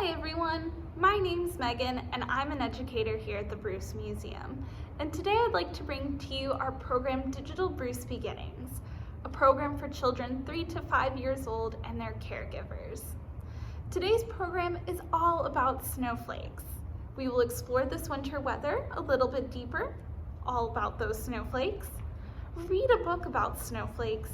Hi everyone, my name's Megan and I'm an educator here at the Bruce Museum. And today I'd like to bring to you our program Digital Bruce Beginnings, a program for children 3 to 5 years old and their caregivers. Today's program is all about snowflakes. We will explore this winter weather a little bit deeper, all about those snowflakes, read a book about snowflakes,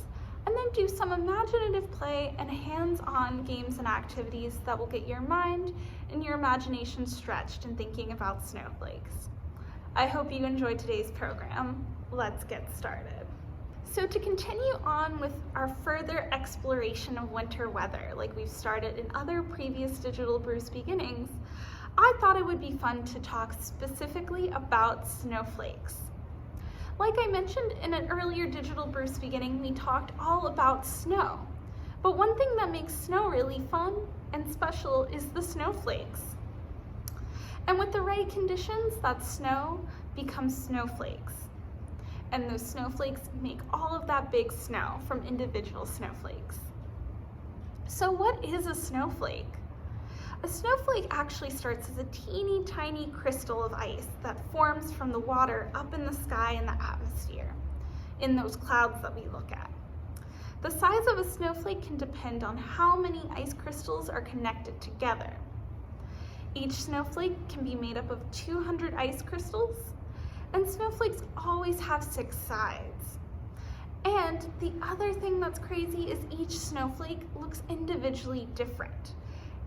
and then do some imaginative play and hands-on games and activities that will get your mind and your imagination stretched in thinking about snowflakes. I hope you enjoyed today's program. Let's get started. So to continue on with our further exploration of winter weather, like we've started in other previous Digital Bruce Beginnings, I thought it would be fun to talk specifically about snowflakes. Like I mentioned in an earlier Digital Bruce Beginning, we talked all about snow. But one thing that makes snow really fun and special is the snowflakes. And with the right conditions, that snow becomes snowflakes. And those snowflakes make all of that big snow from individual snowflakes. So what is a snowflake? A snowflake actually starts as a teeny tiny crystal of ice that forms from the water up in the sky and the atmosphere, in those clouds that we look at. The size of a snowflake can depend on how many ice crystals are connected together. Each snowflake can be made up of 200 ice crystals, and snowflakes always have 6 sides. And the other thing that's crazy is each snowflake looks individually different.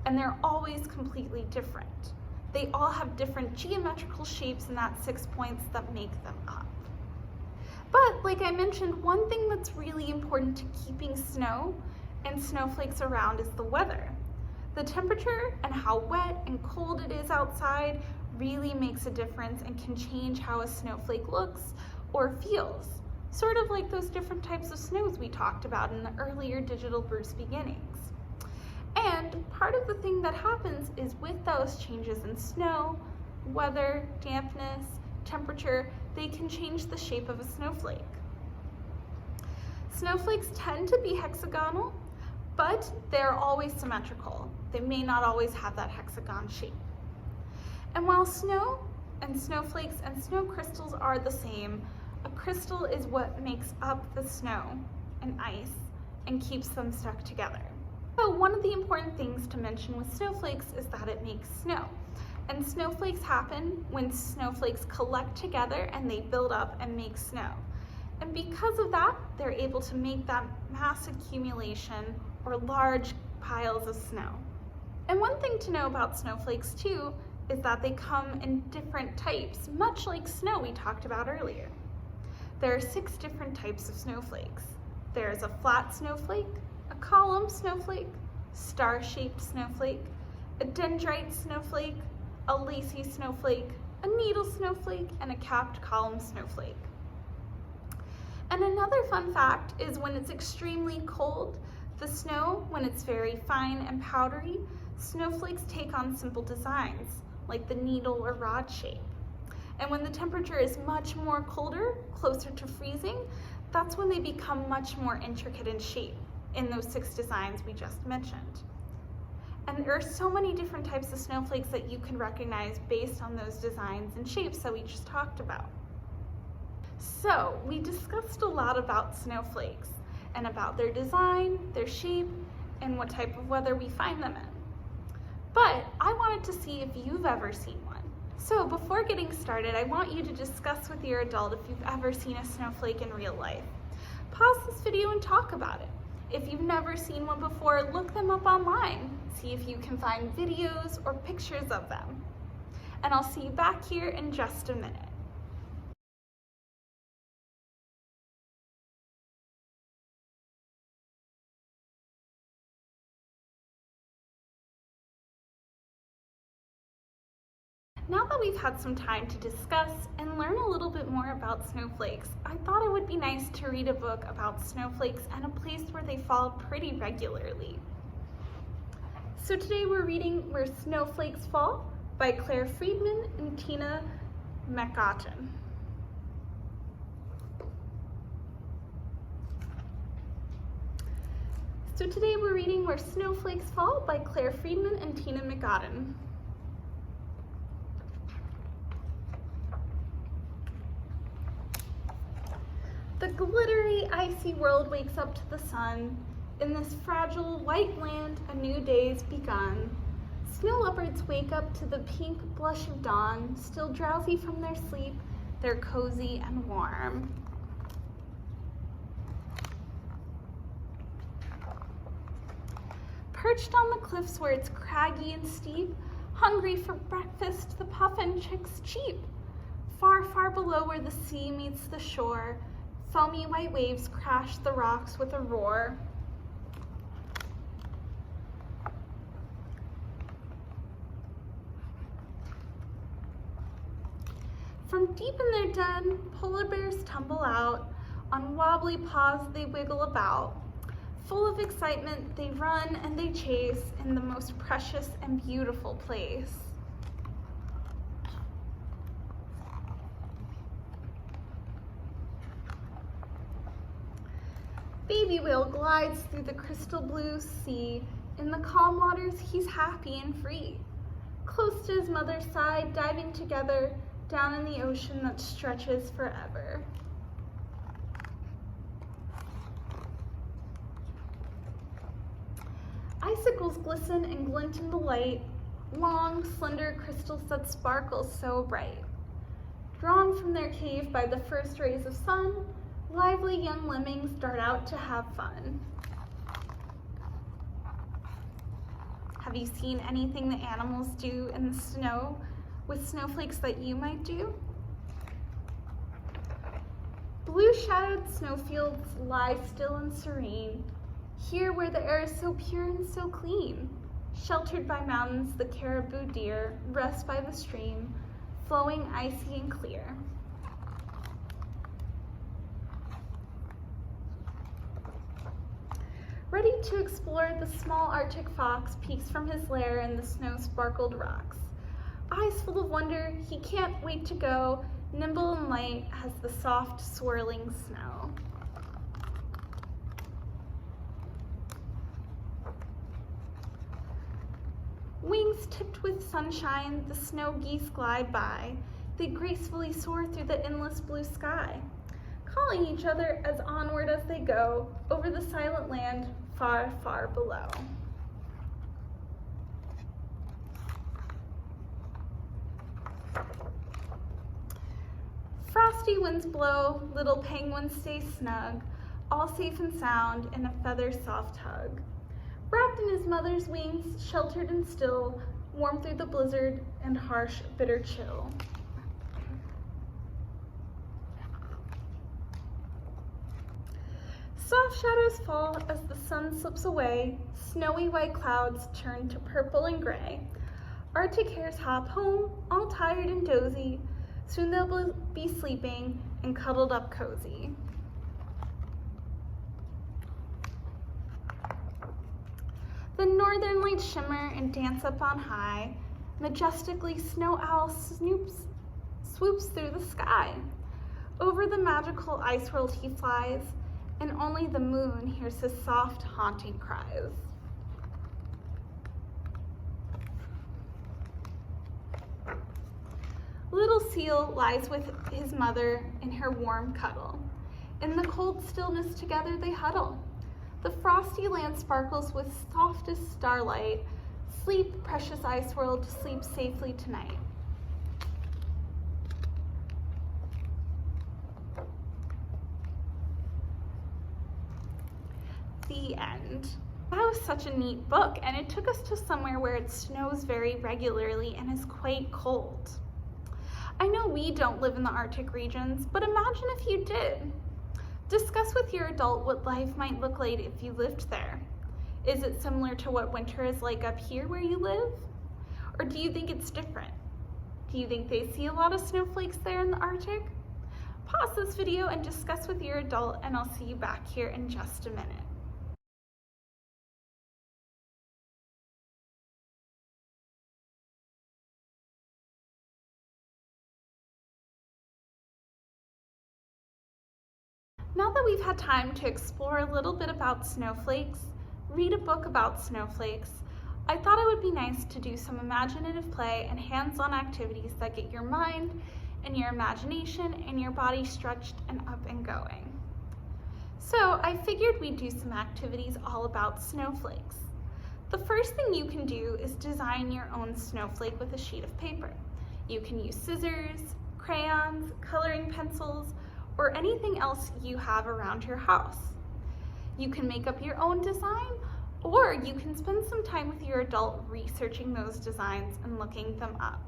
And they're always completely different. They all have different geometrical shapes in that 6 points that make them up. But like I mentioned, one thing that's really important to keeping snow and snowflakes around is the weather. The temperature and how wet and cold it is outside really makes a difference and can change how a snowflake looks or feels. Sort of like those different types of snows we talked about in the earlier Digital Bruce Beginnings. And part of the thing that happens is with those changes in snow, weather, dampness, temperature, they can change the shape of a snowflake. Snowflakes tend to be hexagonal, but they're always symmetrical. They may not always have that hexagon shape. And while snow and snowflakes and snow crystals are the same, a crystal is what makes up the snow and ice and keeps them stuck together. So one of the important things to mention with snowflakes is that it makes snow. And snowflakes happen when snowflakes collect together and they build up and make snow. And because of that, they're able to make that mass accumulation or large piles of snow. And one thing to know about snowflakes too is that they come in different types, much like snow we talked about earlier. There are 6 different types of snowflakes. There's a flat snowflake, a column snowflake, star-shaped snowflake, a dendrite snowflake, a lacy snowflake, a needle snowflake, and a capped column snowflake. And another fun fact is when it's extremely cold, the snow, when it's very fine and powdery, snowflakes take on simple designs, like the needle or rod shape. And when the temperature is much more colder, closer to freezing, that's when they become much more intricate in shape in those 6 designs we just mentioned. And there are so many different types of snowflakes that you can recognize based on those designs and shapes that we just talked about. So we discussed a lot about snowflakes and about their design, their shape, and what type of weather we find them in. But I wanted to see if you've ever seen one. So before getting started, I want you to discuss with your adult if you've ever seen a snowflake in real life. Pause this video and talk about it. If you've never seen one before, look them up online. See if you can find videos or pictures of them. And I'll see you back here in just a minute. Now that we've had some time to discuss and learn a little bit more about snowflakes, I thought it would be nice to read a book about snowflakes and a place where they fall pretty regularly. So today we're reading Where Snowflakes Fall by Freeman and Tina Macnaughton. So today we're reading Where Snowflakes Fall by Freeman and Tina Macnaughton. The glittery, icy world wakes up to the sun. In this fragile, white land, a new day's begun. Snow leopards wake up to the pink blush of dawn. Still drowsy from their sleep, they're cozy and warm. Perched on the cliffs where it's craggy and steep, hungry for breakfast, the puffin chicks cheep. Far, far below where the sea meets the shore, foamy white waves crash the rocks with a roar. From deep in their den, polar bears tumble out. On wobbly paws they wiggle about. Full of excitement, they run and they chase in the most precious and beautiful place. Baby whale glides through the crystal blue sea. In the calm waters, he's happy and free. Close to his mother's side, diving together down in the ocean that stretches forever. Icicles glisten and glint in the light, long, slender crystals that sparkle so bright. Drawn from their cave by the first rays of sun, lively young lemmings dart out to have fun. Have you seen anything the animals do in the snow with snowflakes that you might do? Blue-shadowed snowfields lie still and serene, here where the air is so pure and so clean. Sheltered by mountains, the caribou deer rest by the stream, flowing icy and clear. Ready to explore, the small Arctic fox peeks from his lair in the snow-sparkled rocks. Eyes full of wonder, he can't wait to go, nimble and light as the soft, swirling snow. Wings tipped with sunshine, the snow geese glide by. They gracefully soar through the endless blue sky, calling each other as onward as they go over the silent land far, far below. Frosty winds blow, little penguins stay snug, all safe and sound in a feather-soft hug. Wrapped in his mother's wings, sheltered and still, warm through the blizzard and harsh, bitter chill. Soft shadows fall as the sun slips away, snowy white clouds turn to purple and gray. Arctic hares hop home, all tired and dozy. Soon they'll be sleeping and cuddled up cozy. The northern lights shimmer and dance up on high. Majestically, snow owl swoops through the sky. Over the magical ice world he flies, and only the moon hears his soft, haunting cries. Little seal lies with his mother in her warm cuddle. In the cold stillness together they huddle. The frosty land sparkles with softest starlight. Sleep, precious ice world, sleep safely tonight. The end. That was such a neat book, and it took us to somewhere where it snows very regularly and is quite cold. I know we don't live in the Arctic regions, but imagine if you did. Discuss with your adult what life might look like if you lived there. Is it similar to what winter is like up here where you live? Or do you think it's different? Do you think they see a lot of snowflakes there in the Arctic? Pause this video and discuss with your adult, and I'll see you back here in just a minute. Now that we've had time to explore a little bit about snowflakes, read a book about snowflakes, I thought it would be nice to do some imaginative play and hands-on activities that get your mind and your imagination and your body stretched and up and going. So I figured we'd do some activities all about snowflakes. The first thing you can do is design your own snowflake with a sheet of paper. You can use scissors, crayons, coloring pencils, or anything else you have around your house. You can make up your own design, or you can spend some time with your adult researching those designs and looking them up.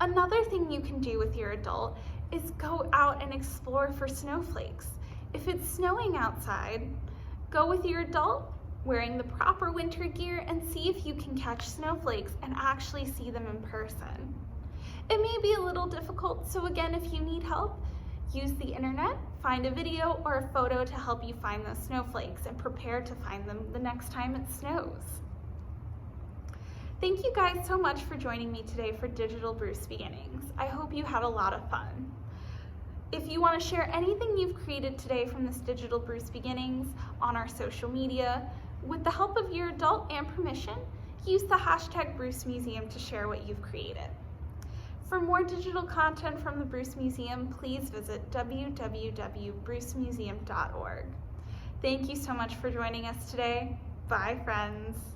Another thing you can do with your adult is go out and explore for snowflakes. If it's snowing outside, go with your adult wearing the proper winter gear and see if you can catch snowflakes and actually see them in person. It may be a little difficult, so again, if you need help, use the internet, find a video or a photo to help you find those snowflakes and prepare to find them the next time it snows. Thank you guys so much for joining me today for Digital Bruce Beginnings. I hope you had a lot of fun. If you want to share anything you've created today from this Digital Bruce Beginnings on our social media, with the help of your adult and permission, use the hashtag Bruce Museum to share what you've created. For more digital content from the Bruce Museum, please visit www.brucemuseum.org. Thank you so much for joining us today. Bye, friends.